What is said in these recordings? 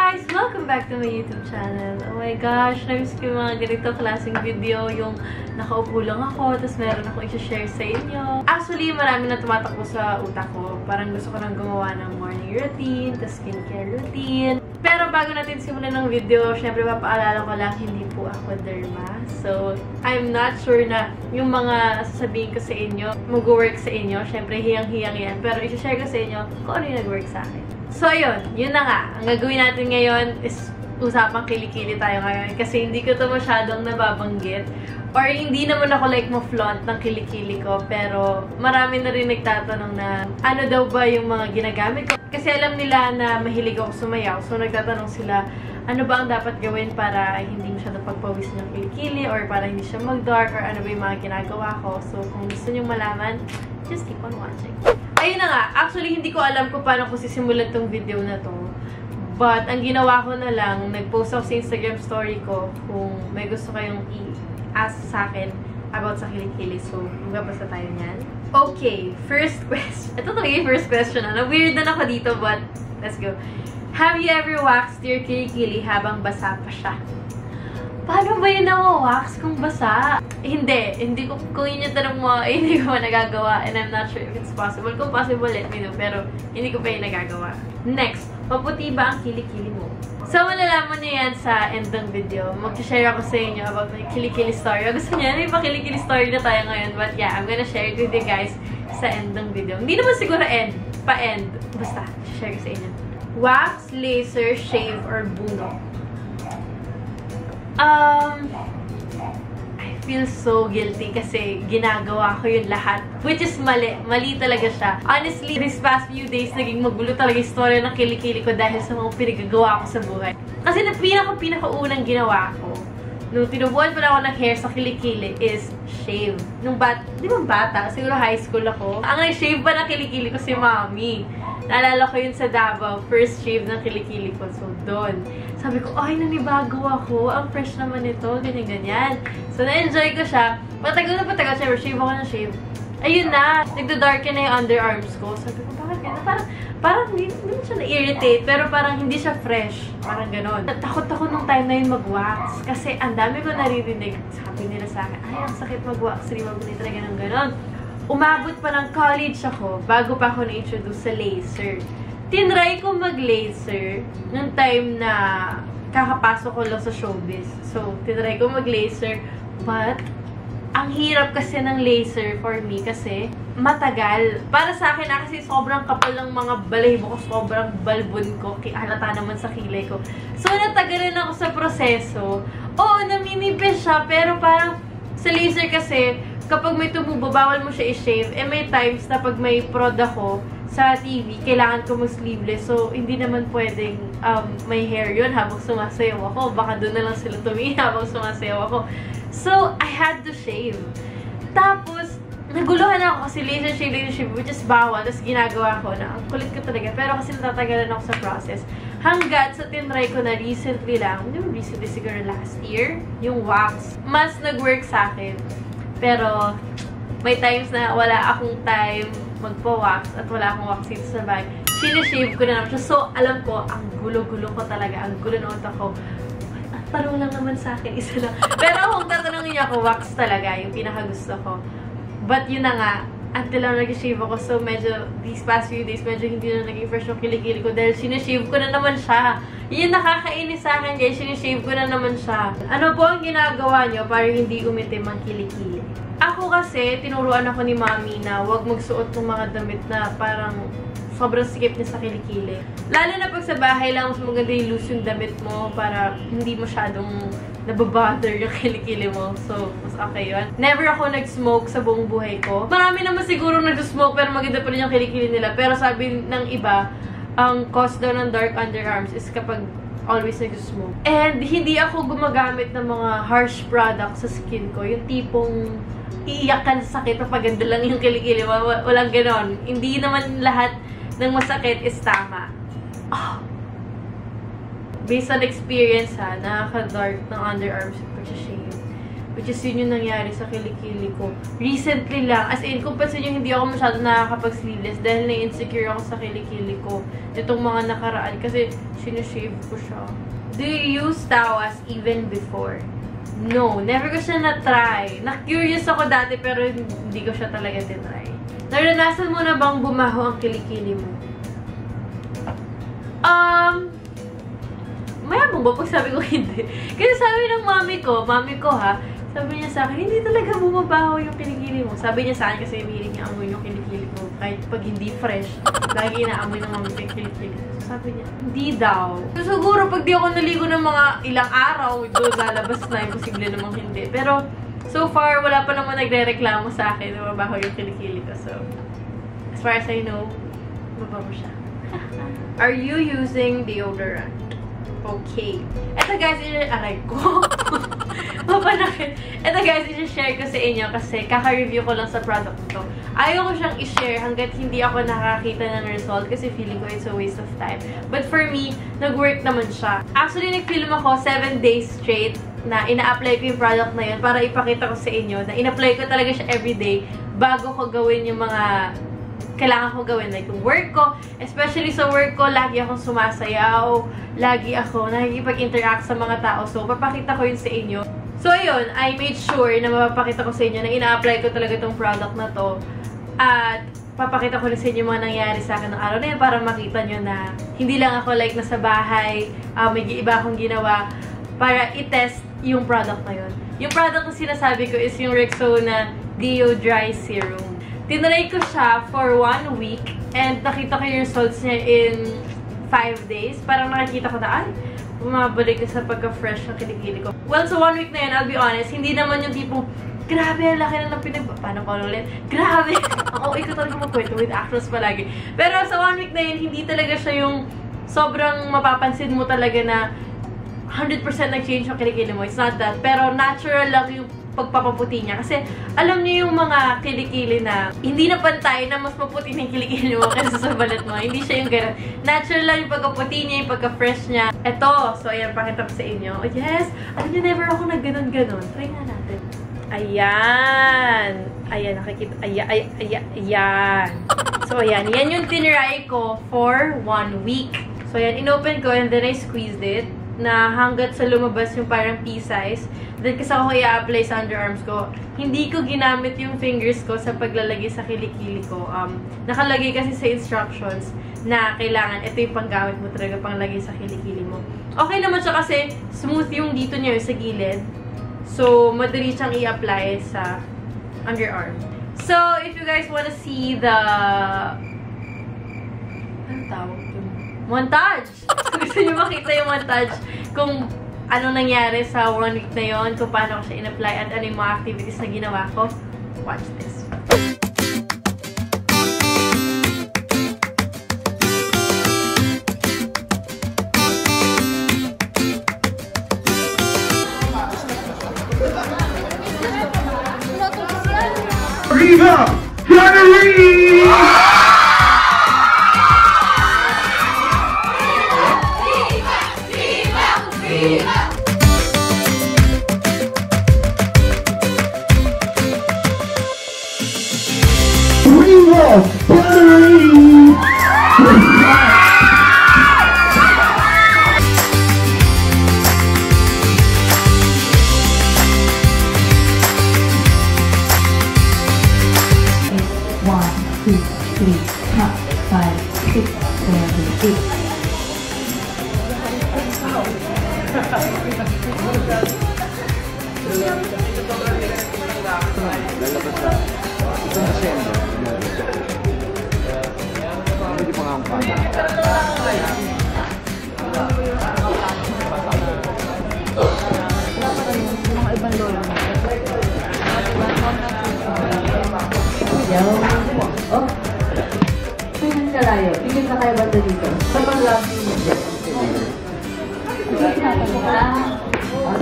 guys! Welcome back to my YouTube channel. Oh my gosh, namiss ko yung mga ganito klaseng video. Yung nakaupo lang ako, tapos meron ako i-share sa inyo. Actually, marami na tumatakbo sa utak ko. Parang gusto ko nang gumawa ng morning routine, tapos skincare routine. Pero bago natin simulan ng video, syempre papaalala ko lang, hindi po ako derma. So, I'm not sure na yung mga sasabihin ko sa inyo, mag-work sa inyo. Syempre, hiyang-hiyang yan. Pero i-share ko sa inyo kung ano yung nag-work sa akin. So, yun na nga. Ang gagawin natin ngayon is usapang kilikili tayo ngayon. Kasi hindi ko to masyadong nababanggit. Or hindi naman ako like ma-flaunt ng kilikili ko. Pero marami na rin nagtatanong na ano daw ba yung mga ginagamit ko. Kasi alam nila na mahilig ako sumayaw. So, nagtatanong sila, ano ba ang dapat gawin para hindi masyadong pagpawisin yung kilikili or para hindi siya mag-dark or ano ba yung mga ginagawa ko. So, kung gusto nyo malaman, just keep on watching. Ayun na nga, actually hindi ko alam kung paano ko sisimulan tong video na to. But, ang ginawa ko na lang, nag-post ako sa Instagram story ko kung may gusto kayong i-ask sa akin about sa kilikili. So, magbabasa tayo niyan. Okay, first question. Ito talaga yung first question. Na-weird na ako dito, but let's go. Have you ever waxed your kilikili habang basa pa siya? Paano ba yun na-wax kung basa? Hindi ko, kung yun yung tanong mo, hindi ko pa nagagawa and I'm not sure if it's possible. Kung possible, let me know. Pero, hindi ko pa yung nagagawa. Next, maputi ba ang kilikili mo? So, malalaman niyo yan sa end ng video. Mag-share ako sa inyo about my kilikili story. Gusto niya, may pa-kilikili story na tayo ngayon. But yeah, I'm gonna share it with you guys sa end ng video. Hindi naman siguro end. Pa-end. Basta, share ko sa inyo. Wax, laser, shave, or bunot? I feel so guilty kasi ginagawa ko yung lahat. Which is mali. Mali talaga siya. Honestly, these past few days, naging magulo talaga yung story ng kilikili ko dahil sa mga pinagagawa ko sa buhay. Kasi na pinakaunang ginawa ko, nung tinubuan pa ako ng hair sa kilikili is shave. Nung di ba bata? Siguro high school ako. Ang nag-shave pa ng kilikili ko si mommy. Naalala ko yun sa Davao, first shave ng kilikili ko. So, doon. Sabi ko, ay, nanibago ako. Ang fresh naman ito. Ganyan-ganyan. So, na-enjoy ko siya. Patagal na patagal. Siyempre, shave ako ng shave. Ayun na. Nagda-darken na yung underarms ko. Sabi ko, bakit ganyan? Parang hindi siya na-irritate. Pero parang hindi siya fresh. Parang ganon. Takot ako nung time na yun mag-wax. Kasi ang dami ko naririnig. Sabi nila sa akin, ay, ang sakit mag-wax. Hindi mag-unit talaga ng ganon. Umabot pa ng college ako bago pa ako na-introduce sa laser. Tinry ko mag-laser nung time na kakapasok ko lang sa showbiz. So, tinry ko mag-laser. But, ang hirap kasi ng laser for me kasi matagal. Para sa akin kasi sobrang kapal ng mga balahibo ko, sobrang balbon ko. Halata naman sa kilay ko. So, natagalan ako sa proseso. Oo, naminipis siya, pero parang sa laser kasi, kapag may tumubo, bawal mo siya i-shave. Eh, may times na pag may prod ako sa TV, kailangan ko mag-sleeveless. So, hindi naman pwedeng may hair yun habang sumasayaw ako. Baka doon na lang sila tumingin habang sumasayaw ako. So, I had to shave. Tapos, naguluhan ako kasi laser shave, which is bawal. Tapos, ginagawa ko na. Ang kulit ko talaga. Pero kasi natatagalan ako sa process. Hanggat sa tinry ko na recently lang, recently siguro last year, yung wax, mas nag-work sa akin. Pero, may times na wala akong time magpa-wax at wala akong wax dito sa bahay. Sinishave ko na naman siya. So, alam ko, ang gulo-gulo ko talaga. Ang gulo ng utak ko. Ang tanong lang naman sa akin, isa lang. Pero kung tatanungin niya ako, wax talaga, yung pinakagusto ko. But yun na nga, until lang nag-shave ako. So, medyo, these past few days, medyo hindi na naging fresh yung kilikili ko dahil sinishave ko na naman siya. Yun nakakainis sa akin, guys. Sinishave ko na naman siya. Ano po ang ginagawa nyo para hindi umitim ang kilikili? Ako kasi, tinuruan ako ni mommy na huwag magsuot ng mga damit na parang sobrang sikip niya sa kilikili. Lalo na pag sa bahay lang, mas maganda yung loose yung damit mo para hindi masyadong nababother yung kilikili mo. So, mas okay yun. Never ako nag-smoke sa buong buhay ko. Marami naman siguro nag-smoke pero maganda pa rin yung kilikili nila. Pero sabi ng iba, ang cause daw ng dark underarms is kapag always nag-smoke. And hindi ako gumagamit ng mga harsh products sa skin ko. Yung tipong iiyak ka sa sakit, papaganda lang yung kilikili. Walang ganon. Hindi naman lahat ng masakit is tama. Oh. Based on experience ha, nakaka-dark ng underarms yung pag-shave. Which is yun yung nangyari sa kilikili ko. Recently lang, as in, kung pansin yung hindi ako masyado nakakapag-sleeveless dahil na-insecure ako sa kilikili ko. Itong mga nakaraan kasi sinashave ko siya. Do you use tawas even before? No, never ko siya na-try. Na-curious ako dati pero hindi ko siya talaga tinry. Naranasan mo na bang bumaho ang kilikili mo? Mayabang ba pag sabi ko hindi? Kasi sabi ng mami ko ha, sabi niya sa akin, hindi talaga bumabaho yung kilikili mo. Sabi niya sa akin kasi hindi niya amoy yung kilikili ko. Kahit pag hindi fresh, lagi inaamoy ng mami ko yung kilikili. So sabi niya, hindi daw. So siguro pag di ako naligo ng mga ilang araw, doon lalabas na, imposible namang hindi. Pero so far, wala pa naman nagre-reklamo sa akin na mabaho yung kilikili ko. So, as far as I know, mabaho siya. Are you using deodorant? Okay. Ito guys, aray ko. Mapanakit. Ito guys, i-share ko sa inyo kasi kaka-review ko lang sa product to. Ayaw ko siyang i-share hanggat hindi ako nakakita ng result kasi feeling ko it's a waste of time. But for me, nag-work naman siya. Actually, nag-film ako 7 days straight na ina-apply ko yung product na yun para ipakita ko sa inyo na in-apply ko talaga siya everyday bago ko gawin yung mga kailangan ko gawin. Like, yung work ko, especially sa work ko, lagi akong sumasayaw, lagi ako nakikipag-interact sa mga tao. So, papakita ko yun sa inyo. So, ayun, I made sure na mapapakita ko sa inyo na ina-apply ko talaga itong product na to. At, papakita ko rin sa inyo mga nangyari sa akin ng araw na yun para makita nyo na hindi lang ako like nasa bahay, may iba akong ginawa para i-test yung product na yun. Yung product na sinasabi ko is yung Rexona Deo Dry Serum. Tinry ko siya for 1 week and nakita ko yung results niya in 5 days. Parang nakikita ko na, ay, bumabalik na sa pagka-fresh ng kilikili ko. Well, so 1 week na yun, I'll be honest, hindi naman yung tipong, grabe, laki na ng paano pa ulit? Grabe! Ang okay ko talaga magkwento with actors palagi. Pero sa 1 week na yun, hindi talaga siya yung sobrang mapapansin mo talaga na 100% nag-change yung kilikili mo. It's not that. Pero natural lang yung pagpapaputi niya. Kasi alam niyo yung mga kilikili na hindi na pantay na mas maputi na yung kilikili mo kaysa sa balat mo. Hindi siya yung gano'n. Natural lang yung pagkaputi niya, yung pagka-fresh niya. Eto. So, ayan, pakita ko sa inyo. Oh, yes! Alam niyo, never ako nag-ganon-ganon. Try nga natin. Ayan. Ayan, nakikita. Ayan. So, ayan. Yan yung tinry ko for 1 week. So, ayan. Inopen ko and then I squeezed it na hanggat sa lumabas yung parang pea-size. Then, kasi ako i-apply sa underarms ko, hindi ko ginamit yung fingers ko sa paglalagay sa kilikili ko. Nakalagay kasi sa instructions na kailangan, ito yung panggamit mo talaga, panglagay sa kilikili mo. Okay naman siya kasi smooth yung dito niya, sa gilid. So, madali siyang i-apply sa underarm. So, if you guys wanna see the anong tawag yun? Montage! Gusto nyo makita yung montage kung ano nangyari sa 1 week na yon, kung paano ko siya in-apply at ano yung mga activities na ginawa ko. Watch this. Viva! January! Oh, tingin ka layo. Tingin na kayo ba dito? Sa pag-love you.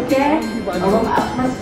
Okay? Mas...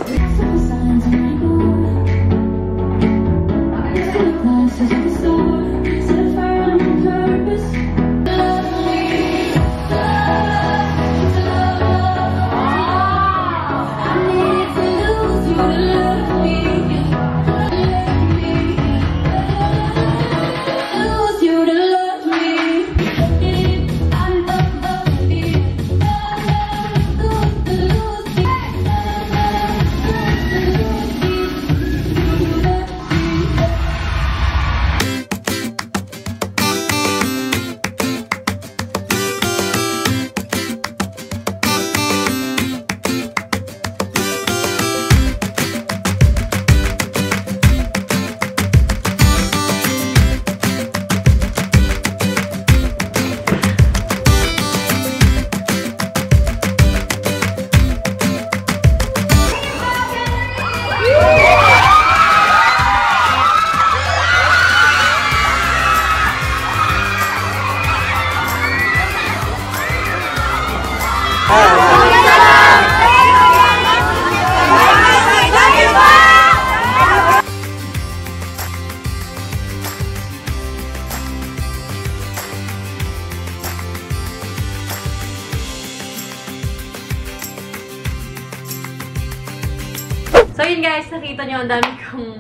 So yun guys, nakita nyo, ang dami kong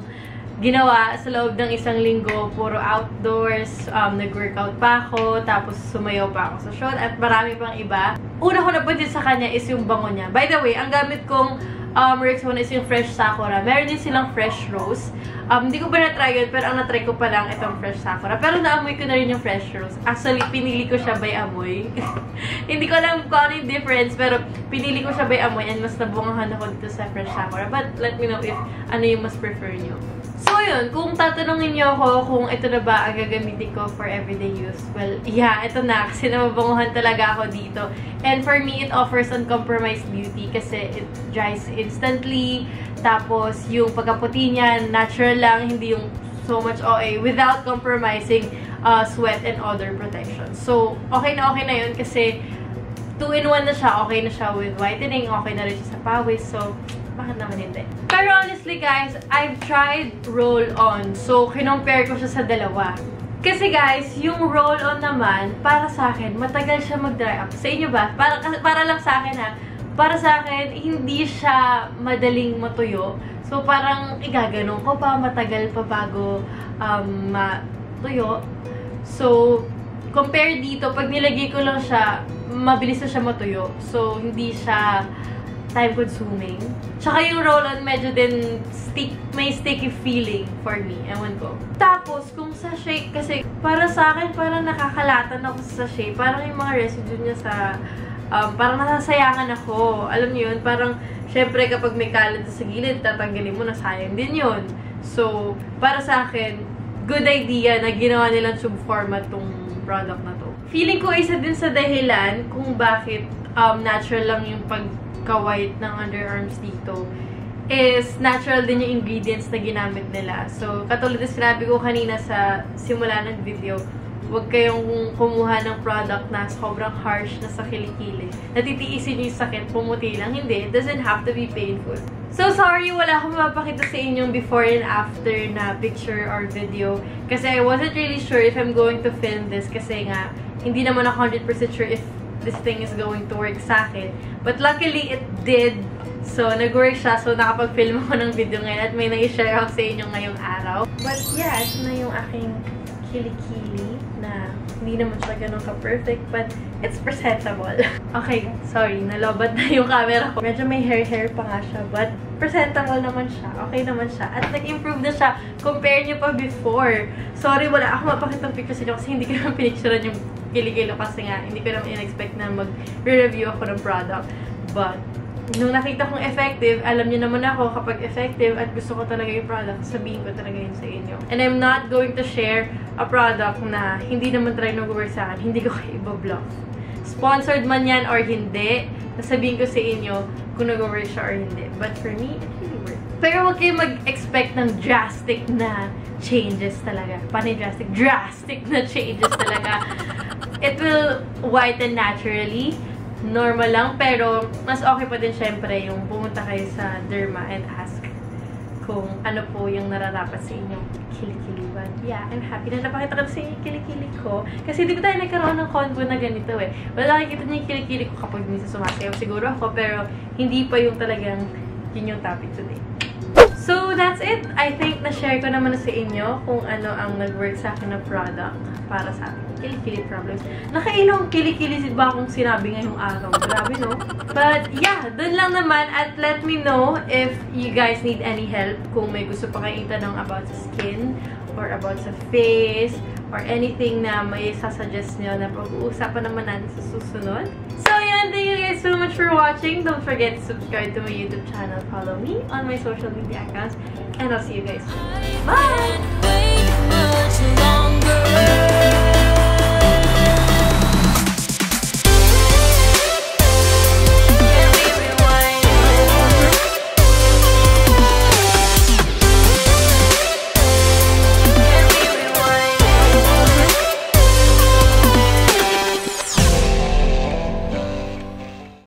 ginawa sa loob ng isang linggo. Puro outdoors, nag-workout pa ako, tapos sumayaw pa ako sa shoot, at marami pang iba. Una ko napuntin sa kanya is yung bango niya. By the way, ang gamit kong Rexona is yung Fresh Sakura. Meron din silang Fresh Rose. Hindi ko pa na-try yun, pero ang na-try ko pa lang itong Fresh Sakura. Pero naamoy ko na rin yung Fresh Rose. Actually, pinili ko siya by amoy. Hindi ko alam kung ano yung difference, pero pinili ko siya by amoy and mas nabungahan ako dito sa Fresh Sakura. But let me know if ano yung mas prefer nyo. So yun, kung tatanungin nyo ako kung ito na ba ang gagamitin ko for everyday use, well, yeah, ito na. Kasi nababanguhan talaga ako dito. And for me, it offers uncompromised beauty kasi it dries instantly. Tapos, yung pagkaputi niya, natural lang, hindi yung so much OA without compromising sweat and odor protection. So, okay na yun kasi 2-in-1 na siya. Okay na siya with whitening, okay na rin siya sa pawis. So, bakit naman hindi? Pero honestly guys, I've tried roll-on. So, kinompare ko siya sa dalawa. Kasi guys, yung roll-on naman, para sa akin, matagal siya mag-dry up. Sa inyo ba? Para lang sa akin ha. Para sa akin, hindi siya madaling matuyo. So, parang igaganon ko pa, matagal pa bago matuyo. So, compare dito, pag nilagay ko lang siya, mabilis na siya matuyo. So, hindi siya time-consuming. Tsaka yung roll-on, medyo din may sticky feeling for me. Ewan ko. Tapos, kung sa shake, kasi para sa akin, parang nakakalatan ako sa shake. Parang yung mga residue niya sa parang nasasayangan ako. Alam niyo yun? Parang, syempre, kapag may kalat sa gilid, tatanggalin mo, nasayang din yun. So, para sa akin, good idea na ginawa nilang tube format tong product na to. Feeling ko isa din sa dahilan kung bakit natural lang yung pagka-white ng underarms dito is natural din yung ingredients na ginamit nila. So, katulad na sinabi ko kanina sa simula ng video, huwag kayong kumuha ng product na sobrang harsh na sa kilikili. Natitiisin nyo yung sakit, pumuti lang. Hindi, it doesn't have to be painful. So, sorry, wala akong mapakita sa inyong before and after na picture or video. Kasi I wasn't really sure if I'm going to film this. Kasi nga, hindi naman ako 100% sure if this thing is going to work sa akin. But luckily, it did. So, nag-work siya. So, nakapag-film ako ng video ngayon at may nai-share ako sa inyo ngayong araw. But yeah, ito na yung aking kilikili na hindi naman siya ganun ka-perfect, but it's presentable. Okay, sorry, nalobat na yung camera ko. Medyo may hair pa nga siya, but presentable naman siya. Okay naman siya. At nag-improve na siya. Compare niyo pa before. Sorry, wala ako mapakitang picture sa inyo kasi hindi ko naman pinicturean yung kilikilo kasi nga, hindi ko naman in-expect na mag-review ako ng product. But, nung nakita kong effective, alam niyo naman ako kapag effective at gusto ko talaga yung product, sabihin ko talaga yun sa inyo. And I'm not going to share a product na hindi naman talaga nag-work sa akin. Hindi ko kayo i-bluff. Sponsored man yan or hindi, sasabihin ko sa inyo kung nag-work siya or hindi. But for me, it really worked. Pero huwag kayo mag-expect ng drastic na changes talaga. Paano drastic? Drastic na changes talaga. It will whiten naturally. Normal lang, pero mas okay pa din syempre yung pumunta kayo sa derma and ask kung ano po yung nararapat sa inyong kilikili. But yeah, I'm happy na napakita ko sa inyo yung kilikili ko. Kasi hindi ko tayo nagkaroon ng convo na ganito eh. Wala, nakikita niyo yung kilikili ko kapag minsan sumasayaw siguro ako, pero hindi pa yung talagang yun yung topic today. So, that's it. I think na-share ko naman na sa inyo kung ano ang nag-work sa akin na product para sa akin. Kilikili problems. Nakailang kilikili ba akong sinabi ngayong araw? Grabe, no? But, yeah, dun lang naman. At let me know if you guys need any help. Kung may gusto pa kayong itanong about sa skin, or about sa face, or anything na may sasuggest nyo na pag-uusapan naman natin sa susunod. So, yan. Thank you guys so much for watching. Don't forget to subscribe to my YouTube channel. Follow me on my social media accounts. And I'll see you guys soon. Bye!